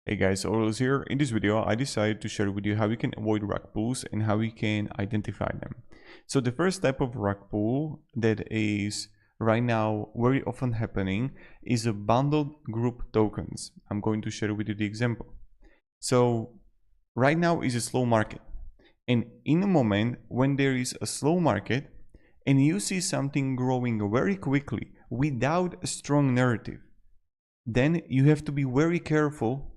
Hey guys, Orlos here. In this video, I decided to share with you how you can avoid rug pulls and how you can identify them. So the first type of rug pull that is right now very often happening is a bundled group tokens. I'm going to share with you the example. So right now is a slow market. And in a moment when there is a slow market and you see something growing very quickly without a strong narrative, then you have to be very careful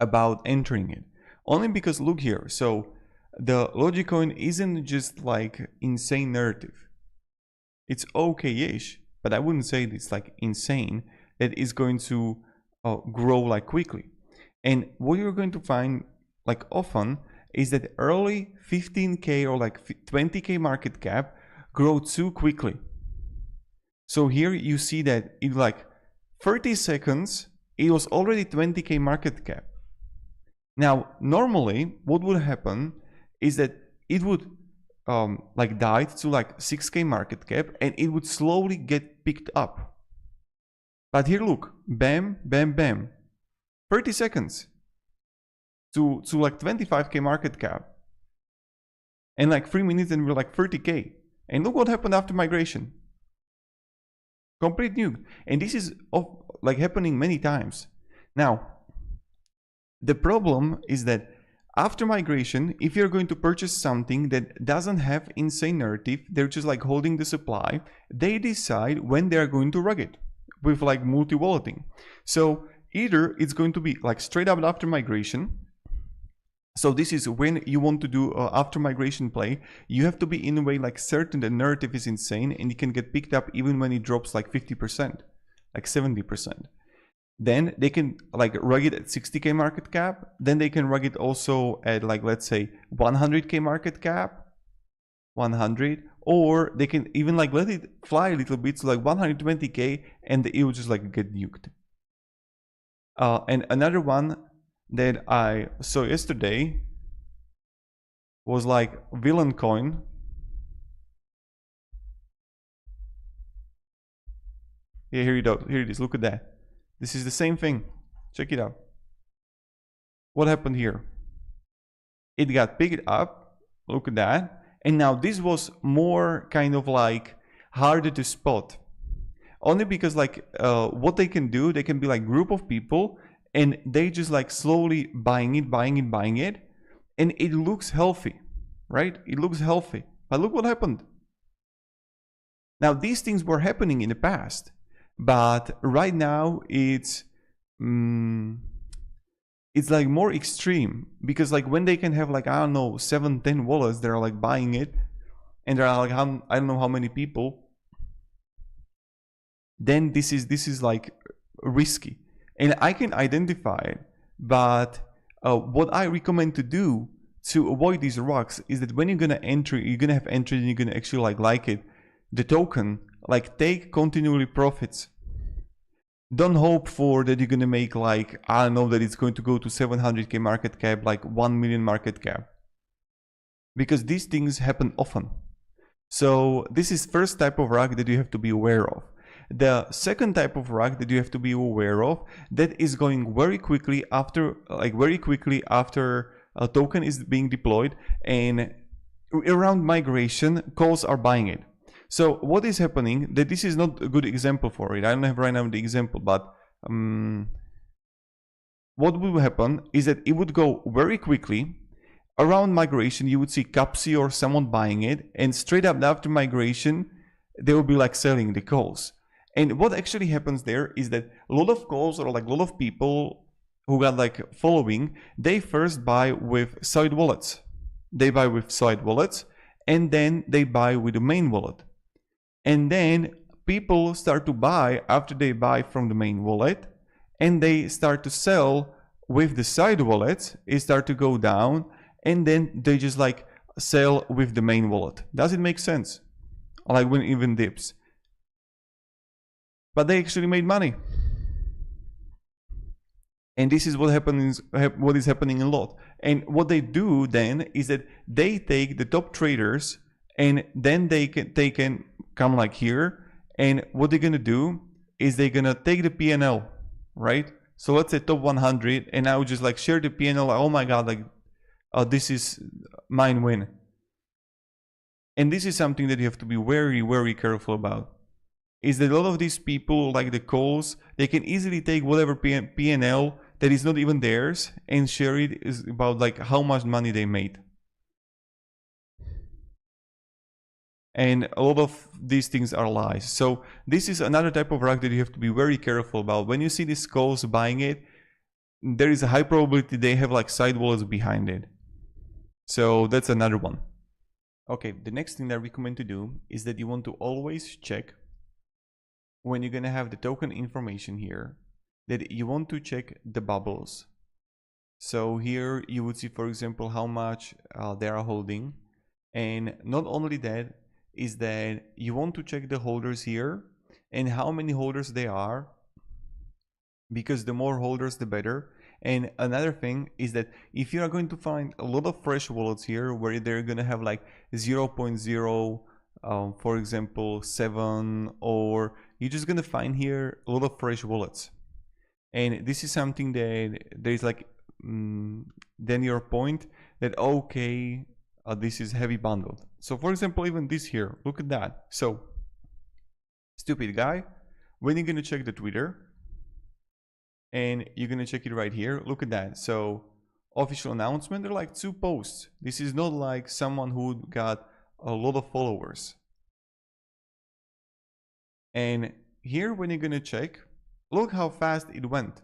about entering it. Only because look here, so the Dogecoin isn't just like insane narrative. It's okay-ish, but I wouldn't say it's like insane that it's going to grow like quickly. And what you're going to find like often is that early 15k or like 20k market cap grow too quickly. So here you see that in like 30 seconds it was already 20k market cap. Now, normally, what would happen is that it would like die to like 6k market cap and it would slowly get picked up. But here, look, bam, bam, bam, 30 seconds to like 25k market cap, and like 3 minutes and we're like 30k. And look what happened after migration. Complete nuke. And this is like happening many times. Now, the problem is that after migration, if you're going to purchase something that doesn't have insane narrative, they're just like holding the supply, they decide when they're going to rug it with like multi-walleting. So either it's going to be like straight up after migration. So this is when you want to do after migration play, you have to be in a way like certain the narrative is insane and it can get picked up even when it drops like 50%, like 70%. Then they can like rug it at 60k market cap. Then they can rug it also at like, let's say 100k market cap, 100, or they can even like let it fly a little bit to like 120k and it will just like get nuked. And another one that I saw yesterday was like villain coin. Yeah, here it is. Look at that. This is the same thing. Check it out. What happened here? It got picked up. Look at that. And now this was more kind of like harder to spot. Only because like what they can do, they can be like group of people and they just like slowly buying it. And it looks healthy, right? It looks healthy. But look what happened. Now these things were happening in the past. But right now it's like more extreme because like when they can have like, I don't know, 7-10 wallets, they're like buying it and there are like I don't know how many people, then this is like risky and I can identify it. But what I recommend to do to avoid these rocks is that when you're gonna enter, you're gonna have entry and you're gonna actually like it, the token, like take continually profits. Don't hope for that you're gonna make like, I don't know, that it's going to go to 700k market cap, like 1 million market cap. Because these things happen often. So this is first type of rug that you have to be aware of. The second type of rug that you have to be aware of, that is going very quickly after a token is being deployed and around migration, calls are buying it. So what is happening, that this is not a good example for it. I don't have right now the example, but what would happen is that it would go very quickly. Around migration, you would see Capsi or someone buying it, and straight up after migration, they will be like selling the calls. And what actually happens there is that a lot of calls or like a lot of people who got like following, they first buy with side wallets. They buy with side wallets, and then they buy with the main wallet. And then people start to buy after they buy from the main wallet and they start to sell with the side wallets. It start to go down and then they just like sell with the main wallet. Does it make sense? Like when even dips. But they actually made money. And this is what is happening a lot. And what they do then is that they take the top traders and then they can come like here, and what they're gonna do is they're gonna take the PNL, right? So let's say top 100, and I would just like share the PNL, like, oh my god, like this is mine win. And this is something that you have to be very, very careful about. Is that a lot of these people, like the calls, they can easily take whatever PNL that is not even theirs and share it is about like how much money they made. And a lot of these things are lies. So this is another type of rug that you have to be very careful about. When you see these calls buying it, there is a high probability they have like side wallets behind it. So that's another one. Okay, the next thing that I recommend to do is that you want to always check when you're gonna have the token information here, that you want to check the bubbles. So here you would see, for example, how much they are holding. And not only that, is that you want to check the holders here and how many holders they are, because the more holders the better. And another thing is that if you are going to find a lot of fresh wallets here where they're going to have like 0.0 for example 7, or you're just going to find here a lot of fresh wallets, and this is something that there's like then your point that okay, this is heavy bundled. So for example, even this here, look at that. So stupid guy, when you're going to check the Twitter, and you're gonna check it right here, look at that. So official announcement, they're like 2 posts. This is not like someone who got a lot of followers. And here when you're gonna check, look how fast it went.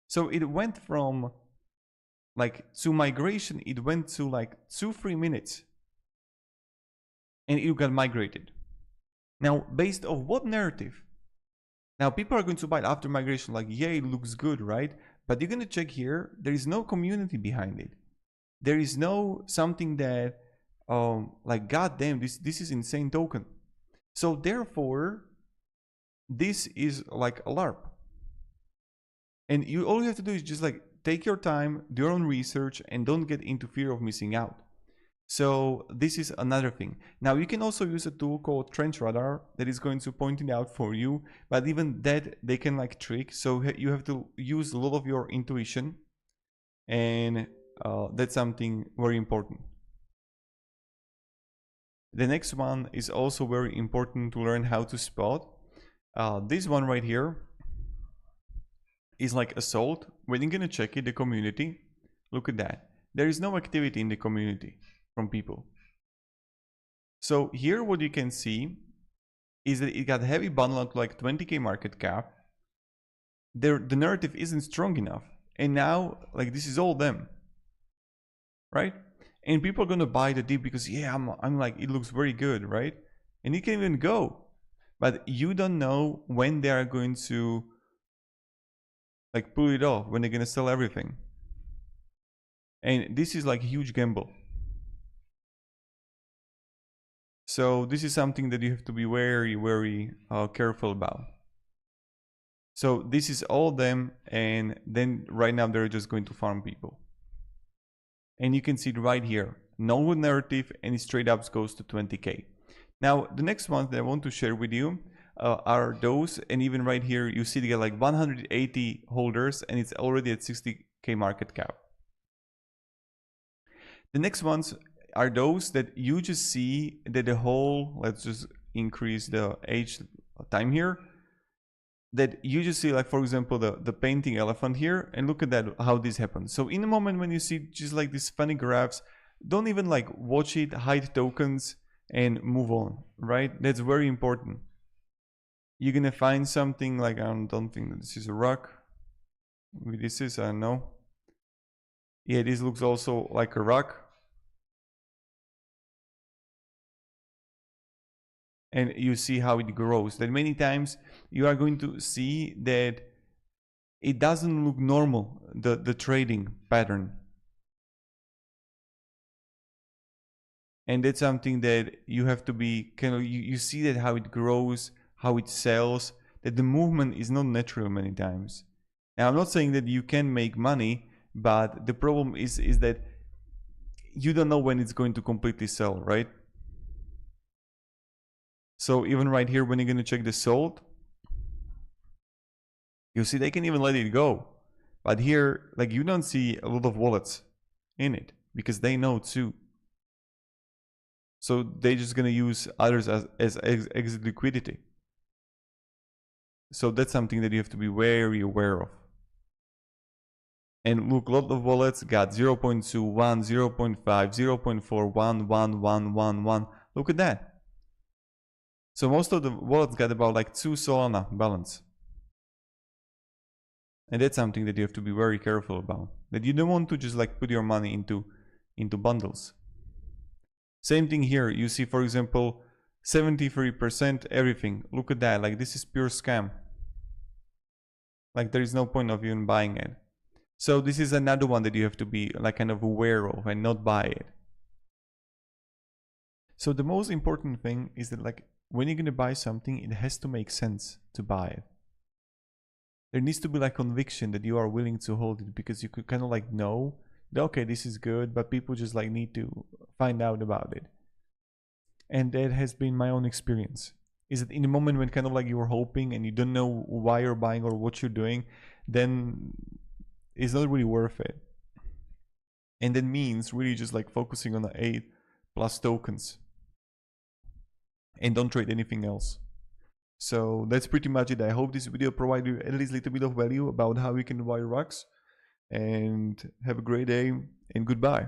So it went from like to migration, it went to like 2-3 minutes, and it got migrated. Now based on what narrative? Now people are going to buy it after migration, like, yeah, it looks good, right? But you're going to check here, there is no community behind it. There is no something that, like, goddamn, this is insane token. So therefore, this is like a LARP. And all you have to do is just like take your time, do your own research, and don't get into fear of missing out. So this is another thing. Now you can also use a tool called Trend Radar that is going to point it out for you, but even that they can like trick. So you have to use a lot of your intuition, and that's something very important. The next one is also very important to learn how to spot. This one right here is like assault. When you're gonna check it, the community, look at that. There is no activity in the community from people. So here what you can see is that it got heavy bundle up to like 20k market cap. The narrative isn't strong enough, and now like this is all them, right? And people are gonna buy the dip because yeah, I'm like, it looks very good, right? And you can even go, but you don't know when they are going to like pull it off, when they're gonna sell everything. And this is like a huge gamble. So this is something that you have to be very, very careful about. So this is all them, and then right now they're just going to farm people. And you can see it right here, no narrative, and it straight up goes to 20k. Now the next ones that I want to share with you are those, and even right here you see they get like 180 holders, and it's already at 60k market cap. The next ones are those that you just see that the whole, let's just increase the age time here, that you just see like, for example, the painting elephant here, and look at that, how this happens. So in a moment when you see just like these funny graphs, don't even like watch it, hide tokens, and move on, right? That's very important. You're gonna find something like, I don't think that this is a rock. Maybe this is, I don't know. Yeah, this looks also like a rock. And you see how it grows. That many times you are going to see that it doesn't look normal, the trading pattern. And that's something that you have to be kind of, you see that how it grows, how it sells, that the movement is not natural many times. Now I'm not saying that you can make money, but the problem is that you don't know when it's going to completely sell, right? So even right here, when you're going to check the sold, You see, they can even let it go. But here, like, you don't see a lot of wallets in it because they know too. So they're just gonna use others as exit liquidity. So that's something that you have to be very aware of. And look, a lot of wallets got 0.2, 1, 0.5, 0.4, 1, 1, 1, 1, 1. Look at that. So most of the wallets got about like 2 Solana balance. And that's something that you have to be very careful about. That you don't want to just like put your money into bundles. Same thing here. You see, for example, 73% everything. Look at that. Like, this is pure scam. Like, there is no point of even buying it. So this is another one that you have to be like kind of aware of and not buy it. So the most important thing is that, like, when you're gonna buy something, it has to make sense to buy it. There needs to be like conviction that you are willing to hold it, because you could kind of like know that, okay, this is good, but people just like need to find out about it. And that has been my own experience. Is that in the moment when kind of like you're hoping and you don't know why you're buying or what you're doing, then it's not really worth it. And that means really just like focusing on the 8+ tokens and don't trade anything else. So that's pretty much it. I hope this video provided you at least a little bit of value about how you can buy rocks. And have a great day and goodbye.